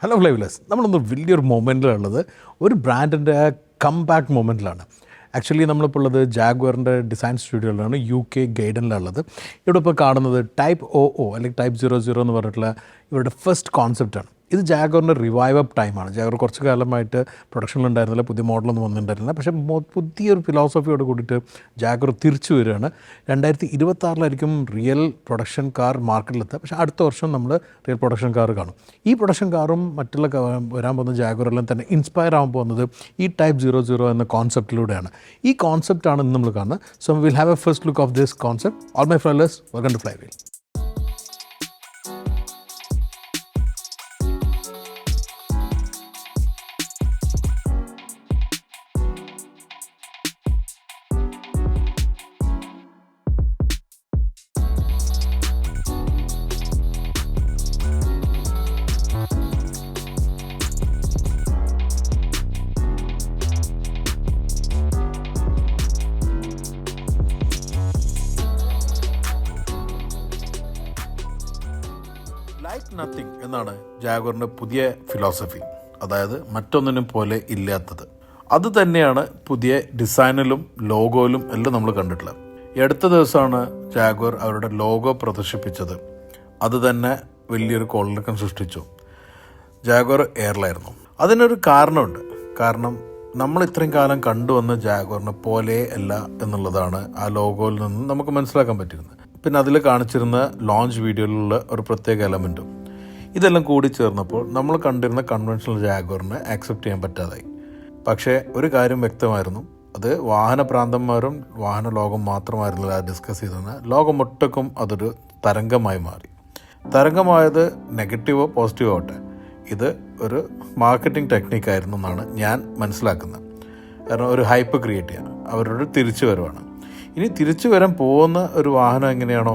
Hello ഫ്ലൈവിലേഴ്സ്, നമ്മളൊന്ന് വലിയൊരു മൊമെൻറ്റിലുള്ളത് ഒരു ബ്രാൻഡിൻ്റെ കംബാക്ക് മൊമെൻറ്റിലാണ്. ആക്ച്വലി നമ്മളിപ്പോൾ ഉള്ളത് ജാഗ്വറിൻ്റെ ഡിസൈൻ സ്റ്റുഡിയോയിലാണ്, UK ഗൈഡനിലുള്ളത്. ഇവിടെ ഇപ്പോൾ കാണുന്നത് ടൈപ്പ് OO അല്ലെങ്കിൽ ടൈപ്പ് 00 എന്ന് പറഞ്ഞിട്ടുള്ള ഇവരുടെ ഫസ്റ്റ് കോൺസെപ്റ്റാണ്. ഇത് ജാഗ്വറിൻ്റെ റിവൈവ് അപ്പ് ടൈമാണ്. ജാഗ്വർ കുറച്ച് കാലമായിട്ട് പ്രൊഡക്ഷനിലുണ്ടായിരുന്നില്ല, പുതിയ മോഡലൊന്നും വന്നിട്ടുണ്ടായിരുന്നില്ല. പക്ഷേ പുതിയൊരു ഫിലോസഫിയോട് കൂടിയിട്ട് ജാഗ്വർ തിരിച്ചു വരികയാണ്. 2026 റിയൽ പ്രൊഡക്ഷൻ കാർ മാർക്കറ്റിലെത്തുക. പക്ഷേ അടുത്ത വർഷം നമ്മൾ റിയൽ പ്രൊഡക്ഷൻ കാർ കാണും. ഈ പ്രൊഡക്ഷൻ കാറും മറ്റുള്ള വരാൻ പോകുന്ന ജാഗ്വറെല്ലാം തന്നെ ഇൻസ്പയർ ആകാൻ പോകുന്നത് ഈ ടൈപ്പ് 00 എന്ന കോൺസെപ്റ്റിലൂടെയാണ്. ഈ കോൺസെപ്റ്റാണ് ഇന്ന് നമ്മൾ കാണുന്നത്. So will have a first look of this concept. All my flywheelers, welcome to Flywheel. Like nothing എന്നാണ് ജാഗ്വറിൻ്റെ പുതിയ ഫിലോസഫി. അതായത് മറ്റൊന്നിനും പോലെ ഇല്ലാത്തത്. അത് തന്നെയാണ് പുതിയ ഡിസൈനിലും ലോഗോയിലും എല്ലാം നമ്മൾ കണ്ടിട്ടുള്ളത്. ഈ അടുത്ത ദിവസമാണ് ജാഗ്വർ അവരുടെ ലോഗോ പ്രദർശിപ്പിച്ചത്. അത് തന്നെ വലിയൊരു കോളിളക്കം സൃഷ്ടിച്ചു. ജാഗ്വർ എയറിലായിരുന്നു. അതിനൊരു കാരണമുണ്ട്. കാരണം നമ്മൾ ഇത്രയും കാലം കണ്ടുവന്ന ജാഗ്വറിനെ പോലെ അല്ല എന്നുള്ളതാണ് ആ ലോഗോയിൽ നിന്ന് നമുക്ക് മനസ്സിലാക്കാൻ പറ്റിയിരുന്നത്. പിന്നെ അതിൽ കാണിച്ചിരുന്ന ലോഞ്ച് വീഡിയോയിലുള്ള ഒരു പ്രത്യേക എലമെൻറ്റും ഇതെല്ലാം കൂടി ചേർന്നപ്പോൾ നമ്മൾ കണ്ടിരുന്ന കൺവെൻഷണൽ ജാഗ്വറിനെ ആക്സെപ്റ്റ് ചെയ്യാൻ പറ്റാതായി. പക്ഷേ ഒരു കാര്യം വ്യക്തമായിരുന്നു, അത് വാഹനഭ്രാന്തന്മാരും വാഹന ലോകം മാത്രമായിരുന്നില്ല ഡിസ്കസ് ചെയ്തത്. ലോകമൊട്ടക്കും അതൊരു തരംഗമായി മാറി. തരംഗമായത് നെഗറ്റീവോ പോസിറ്റീവോ ആവട്ടെ, ഇത് ഒരു മാർക്കറ്റിംഗ് ടെക്നിക്കായിരുന്നു എന്നാണ് ഞാൻ മനസ്സിലാക്കുന്നത്. കാരണം ഒരു ഹൈപ്പ് ക്രിയേറ്റ് ചെയ്യാൻ അവരുടെ തിരിച്ചു വരവാണ്. ഇനി തിരിച്ചു വരാൻ പോകുന്ന ഒരു വാഹനം എങ്ങനെയാണോ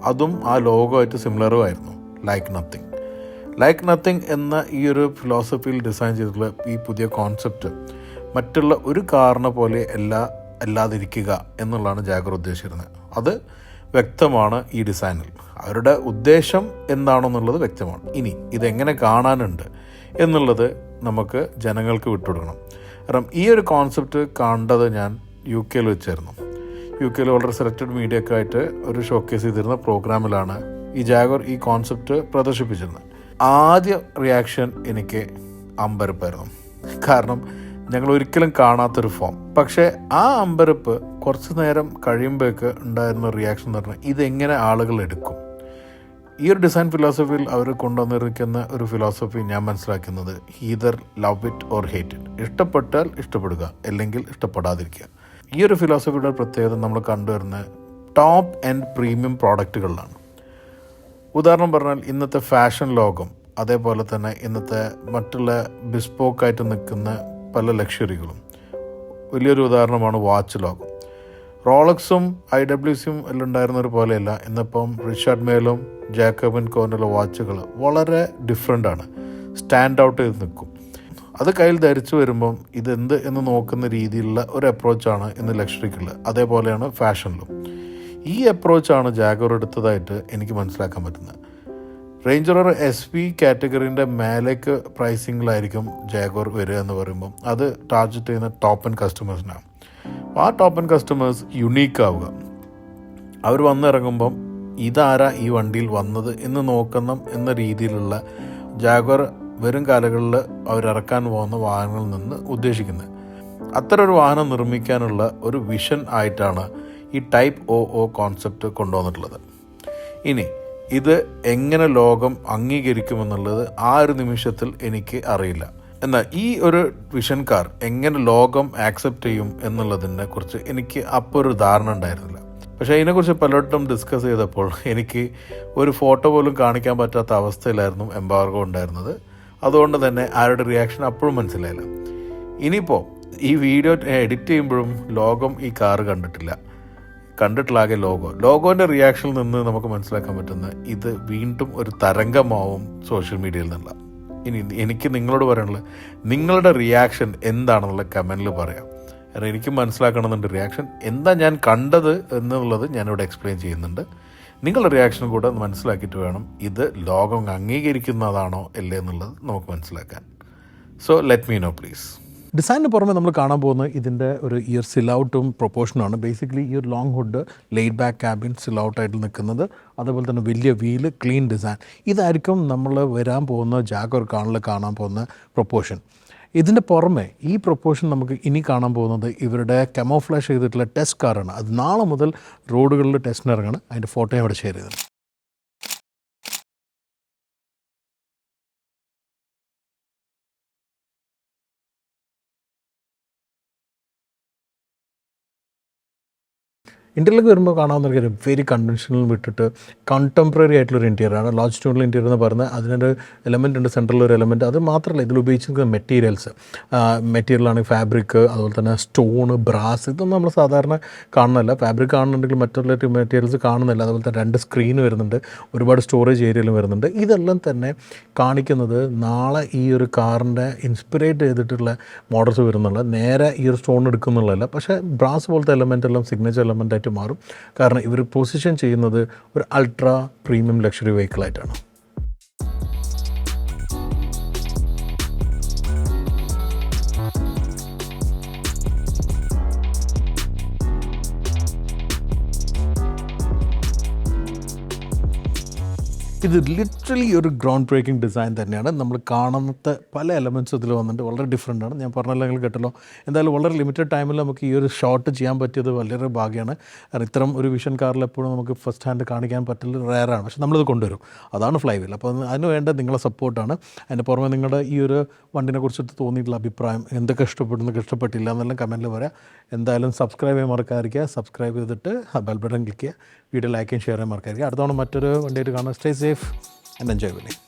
അതും ആ ലോഗോ ആയിട്ട് സിമിലറും ആയിരുന്നു. ലൈക്ക് നത്തിങ് എന്ന ഈ ഒരു ഫിലോസഫിയിൽ ഡിസൈൻ ചെയ്തിട്ടുള്ള ഈ പുതിയ കോൺസെപ്റ്റ് മറ്റുള്ള ഒരു കാറിനെ പോലെ അല്ലാതിരിക്കുക എന്നുള്ളതാണ് ജാഗ്വർ ഉദ്ദേശിച്ചിരുന്നത്. അത് വ്യക്തമാണ് ഈ ഡിസൈനിൽ. അവരുടെ ഉദ്ദേശം എന്താണെന്നുള്ളത് വ്യക്തമാണ്. ഇനി ഇതെങ്ങനെ കാണാനുണ്ട് എന്നുള്ളത് നമുക്ക് ജനങ്ങൾക്ക് വിട്ടുകൊടുക്കണം. കാരണം ഈ ഒരു കോൺസെപ്റ്റ് കണ്ടത് ഞാൻ UK വെച്ചായിരുന്നു. UK വളരെ സെലക്റ്റഡ് മീഡിയ ഒക്കെ ആയിട്ട് ഒരു ഷോക്കേസ് ചെയ്തിരുന്ന പ്രോഗ്രാമിലാണ് ഈ ജാഗ്വർ ഈ കോൺസെപ്റ്റ് പ്രദർശിപ്പിച്ചിരുന്നത്. ആദ്യ റിയാക്ഷൻ എനിക്ക് അമ്പരപ്പായിരുന്നു. കാരണം ഞങ്ങൾ ഒരിക്കലും കാണാത്തൊരു ഫോം. പക്ഷേ ആ അമ്പരപ്പ് കുറച്ച് നേരം കഴിയുമ്പോഴേക്ക് ഉണ്ടായിരുന്ന റിയാക്ഷൻ എന്ന് പറഞ്ഞാൽ ഇതെങ്ങനെ ആളുകൾ എടുക്കും. ഈ ഒരു ഡിസൈൻ ഫിലോസഫിയിൽ അവർ കൊണ്ടുവന്നിരിക്കുന്ന ഒരു ഫിലോസഫി ഞാൻ മനസ്സിലാക്കുന്നത് either love it or hate it. ഇഷ്ടപ്പെട്ടാൽ ഇഷ്ടപ്പെടുക, അല്ലെങ്കിൽ ഇഷ്ടപ്പെടാതിരിക്കുക. ഈ ഒരു ഫിലോസഫിയുടെ പ്രത്യേകത നമ്മൾ കണ്ടുവരുന്ന ടോപ്പ് ആൻഡ് പ്രീമിയം പ്രോഡക്റ്റുകളിലാണ്. ഉദാഹരണം പറഞ്ഞാൽ ഇന്നത്തെ ഫാഷൻ ലോകം, അതേപോലെ തന്നെ ഇന്നത്തെ മറ്റുള്ള ബിസ്പോക്കായിട്ട് നിൽക്കുന്ന പല ലക്ഷറികളും. വലിയൊരു ഉദാഹരണമാണ് വാച്ച് ലോകം. റോളക്സും IWCയും എല്ലാം ഉണ്ടായിരുന്നൊരു പോലെയല്ല ഇന്നിപ്പം റിച്ചാർഡ് മേലും ജാക്കബ് ആൻഡ് കോനുള്ള വാച്ചുകൾ വളരെ ഡിഫറെൻ്റാണ്. സ്റ്റാൻഡ് ഔട്ട് ചെയ്ത് നിൽക്കും. അത് കയ്യിൽ ധരിച്ചു വരുമ്പം ഇതെന്ത് എന്ന് നോക്കുന്ന രീതിയിലുള്ള ഒരു അപ്രോച്ചാണ് ഇന്ന് ലക്ഷറിക്കുള്ളത്. അതേപോലെയാണ് ഫാഷനിലും. ഈ അപ്രോച്ചാണ് ജാഗ്വർ എടുത്തതായിട്ട് എനിക്ക് മനസ്സിലാക്കാൻ പറ്റുന്നത്. റേഞ്ച് റോവർ SV കാറ്റഗറീൻ്റെ മേലേക്ക് പ്രൈസിങ്ങിലായിരിക്കും ജാഗ്വർ വരിക എന്ന് പറയുമ്പം അത് ടാർഗറ്റ് ചെയ്യുന്ന ടോപ്പ് ആൻഡ് കസ്റ്റമേഴ്സിനാണ്. ആ ടോപ്പ് ആൻഡ് കസ്റ്റമേഴ്സ് യുണീക്ക് ആവുക. അവർ വന്നിറങ്ങുമ്പം ഇതാരാ ഈ വണ്ടിയിൽ വന്നത് എന്ന് നോക്കണം എന്ന രീതിയിലുള്ള ജാഗ്വർ വരും കാലങ്ങളിൽ അവരിറക്കാൻ പോകുന്ന വാഹനങ്ങളിൽ നിന്ന് ഉദ്ദേശിക്കുന്നത്. അത്തരം ഒരു വാഹനം നിർമ്മിക്കാനുള്ള ഒരു വിഷൻ ആയിട്ടാണ് ഈ ടൈപ്പ് OO കോൺസെപ്റ്റ് കൊണ്ടുവന്നിട്ടുള്ളത്. ഇനി ഇത് എങ്ങനെ ലോകം അംഗീകരിക്കുമെന്നുള്ളത് ആ ഒരു നിമിഷത്തിൽ എനിക്ക് അറിയില്ല. എന്നാൽ ഈ ഒരു വിഷൻ കാർ എങ്ങനെ ലോകം ആക്സെപ്റ്റ് ചെയ്യും എന്നുള്ളതിനെ കുറിച്ച് എനിക്ക് അപ്പോൾ ഒരു ധാരണ ഉണ്ടായിരുന്നില്ല. പക്ഷേ അതിനെക്കുറിച്ച് പലവട്ടം ഡിസ്കസ് ചെയ്തപ്പോൾ എനിക്ക് ഒരു ഫോട്ടോ പോലും കാണിക്കാൻ പറ്റാത്ത അവസ്ഥയിലായിരുന്നു എംബാർഗോ ഉണ്ടായിരുന്നത്. അതുകൊണ്ട് തന്നെ ആരുടെ റിയാക്ഷൻ അപ്പോഴും മനസ്സിലായില്ല. ഇനിയിപ്പോൾ ഈ വീഡിയോ എഡിറ്റ് ചെയ്യുമ്പോഴും ലോകം ഈ കാറ് കണ്ടിട്ടില്ലാകെ ലോഗോൻ്റെ റിയാക്ഷനിൽ നിന്ന് നമുക്ക് മനസ്സിലാക്കാൻ പറ്റുന്ന ഇത് വീണ്ടും ഒരു തരംഗമാവും സോഷ്യൽ മീഡിയയിൽ നിന്നുള്ള. ഇനി എനിക്ക് നിങ്ങളോട് പറയാനുള്ളത്, നിങ്ങളുടെ റിയാക്ഷൻ എന്താണെന്നുള്ള കമൻറ്റിൽ പറയാം. കാരണം എനിക്ക് മനസ്സിലാക്കണമെന്നുണ്ട് റിയാക്ഷൻ എന്താ ഞാൻ കണ്ടത് എന്നുള്ളത് ഞാനിവിടെ എക്സ്പ്ലെയിൻ ചെയ്യുന്നുണ്ട്. നിങ്ങളുടെ റിയാക്ഷനും കൂടെ ഒന്ന് മനസ്സിലാക്കിയിട്ട് വേണം ഇത് ലോകം അംഗീകരിക്കുന്നതാണോ അല്ലേ എന്നുള്ളത് നമുക്ക് മനസ്സിലാക്കാൻ. So let me know please. ഡിസൈനിന് പുറമെ നമ്മൾ കാണാൻ പോകുന്നത് ഇതിൻ്റെ ഒരു ഈ ഒരു സിലൗട്ടും പ്രൊപ്പോർഷനാണ്. ബേസിക്കലി ഈ ഒരു long hood, laid back cabin, സിലൗട്ടായിട്ട് നിൽക്കുന്നത്, അതേപോലെ തന്നെ വലിയ വീല്, ക്ലീൻ ഡിസൈൻ. ഇതായിരിക്കും നമ്മൾ വരാൻ പോകുന്ന ജാഗ്വർ കാറിൽ കാണാൻ പോകുന്ന പ്രൊപ്പോർഷൻ. ഇതിൻ്റെ പുറമെ ഈ പ്രൊപ്പോർഷൻ നമുക്ക് ഇനി കാണാൻ പോകുന്നത് ഇവരുടെ കമോഫ്ലാഷ് ചെയ്തിട്ടുള്ള ടെസ്റ്റ് കാറാണ്. അത് നാളെ മുതൽ റോഡുകളിൽ ടെസ്റ്റിന് ഇറങ്ങണം. അതിൻ്റെ ഫോട്ടോയും അവിടെ ഷെയർ ചെയ്തിട്ടുണ്ട്. ഇൻറ്റീരിയറിലേക്ക് വരുമ്പോൾ കാണാവുന്ന കാര്യം വെരി കൺവെൻഷണൽ വിട്ടിട്ട് കണ്ടംപററി ആയിട്ടുള്ളൊരു ഇൻറ്റീരിയറാണ്. ലോഡ്ജ് ടൂണിൽ ഇൻറ്റീരിയർ എന്ന് പറയുന്നത് അതിനൊരു എലമെൻ്റ് ഉണ്ട്, സെൻട്രൽ ഒരു എലമെൻറ്റ്. അത് മാത്രമല്ല ഇതിൽ ഉപയോഗിച്ചിരിക്കുന്ന മെറ്റീരിയലാണെങ്കിൽ ഫാബ്രിക്, അതുപോലെ തന്നെ സ്റ്റോണ്, ബ്രാസ്, ഇതൊന്നും നമ്മൾ സാധാരണ കാണുന്നില്ല. ഫാബ്രിക് കാണുന്നുണ്ടെങ്കിൽ മറ്റുള്ള മെറ്റീരിയൽസ് കാണുന്നില്ല. അതുപോലെ തന്നെ 2 സ്ക്രീൻ വരുന്നുണ്ട്, ഒരുപാട് സ്റ്റോറേജ് ഏരിയയിലും വരുന്നുണ്ട്. ഇതെല്ലാം തന്നെ കാണിക്കുന്നത് നാളെ ഈ ഒരു കാറിൻ്റെ ഇൻസ്പിറേറ്റ് ചെയ്തിട്ടുള്ള മോഡൽസ് വരുന്നുള്ള, നേരെ ഈ ഒരു സ്റ്റോൺ എടുക്കുന്നുള്ളതല്ല. പക്ഷേ ബ്രാസ് പോലത്തെ എലമെൻ്റ് എല്ലാം സിഗ്നേച്ചർ എലമെൻ്റായിട്ട് മാറും. കാരണം ഇവർ പൊസിഷൻ ചെയ്യുന്നത് ഒരു അൾട്രാ പ്രീമിയം ലക്ഷറി വെഹിക്കിളായിട്ടാണ്. ഇത് ലിറ്ററലി ഒരു ഗ്രൗണ്ട് ബ്രേക്കിംഗ് ഡിസൈൻ തന്നെയാണ്. നമ്മൾ കാണാത്ത പല എലമെൻറ്റ്സ് ഇതിൽ വന്നിട്ട് വളരെ ഡിഫറെൻ്റ് ആണ്. ഞാൻ പറഞ്ഞല്ലോ, നിങ്ങൾ കേട്ടല്ലോ. എന്തായാലും വളരെ ലിമിറ്റഡ് ടൈമിൽ നമുക്ക് ഈ ഒരു ഷോട്ട് ചെയ്യാൻ പറ്റിയത് വളരെ ഭാഗ്യമാണ്. കാരണം ഇത്തരം ഒരു വിഷൻ കാറിൽ എപ്പോഴും നമുക്ക് ഫസ്റ്റ് ഹാൻഡ് കാണിക്കാൻ പറ്റൽ റയറാണ്. പക്ഷേ നമ്മളിത് കൊണ്ടുവരും. അതാണ് ഫ്ലൈ വീൽ. അപ്പോൾ അതിന് വേണ്ട നിങ്ങളെ സപ്പോർട്ടാണ്. അതിൻ്റെ പുറമെ നിങ്ങളുടെ ഈ ഒരു വണ്ടിനെ കുറിച്ചിട്ട് തോന്നിയിട്ടുള്ള അഭിപ്രായം, എന്തൊക്കെ ഇഷ്ടപ്പെടുന്നു, ഇഷ്ടപ്പെട്ടില്ല എന്നെല്ലാം കമൻറ്റിൽ പറയാം. എന്തായാലും സബ്സ്ക്രൈബ് ചെയ്യാൻ മറക്കാതിരിക്കുക. സബ്സ്ക്രൈബ് ചെയ്തിട്ട് ബെൽ ബട്ടൺ ക്ലിക്ക് ചെയ്യുക. വീഡിയോ ലൈക്ക് ചെയ്യാൻ ഷെയർ ചെയ്യാൻ മറക്കാതിരിക്കുക. അടുത്ത തവണ മറ്റൊരു വണ്ടിയായിട്ട് കാണാം. Stay safe and enjoy willing.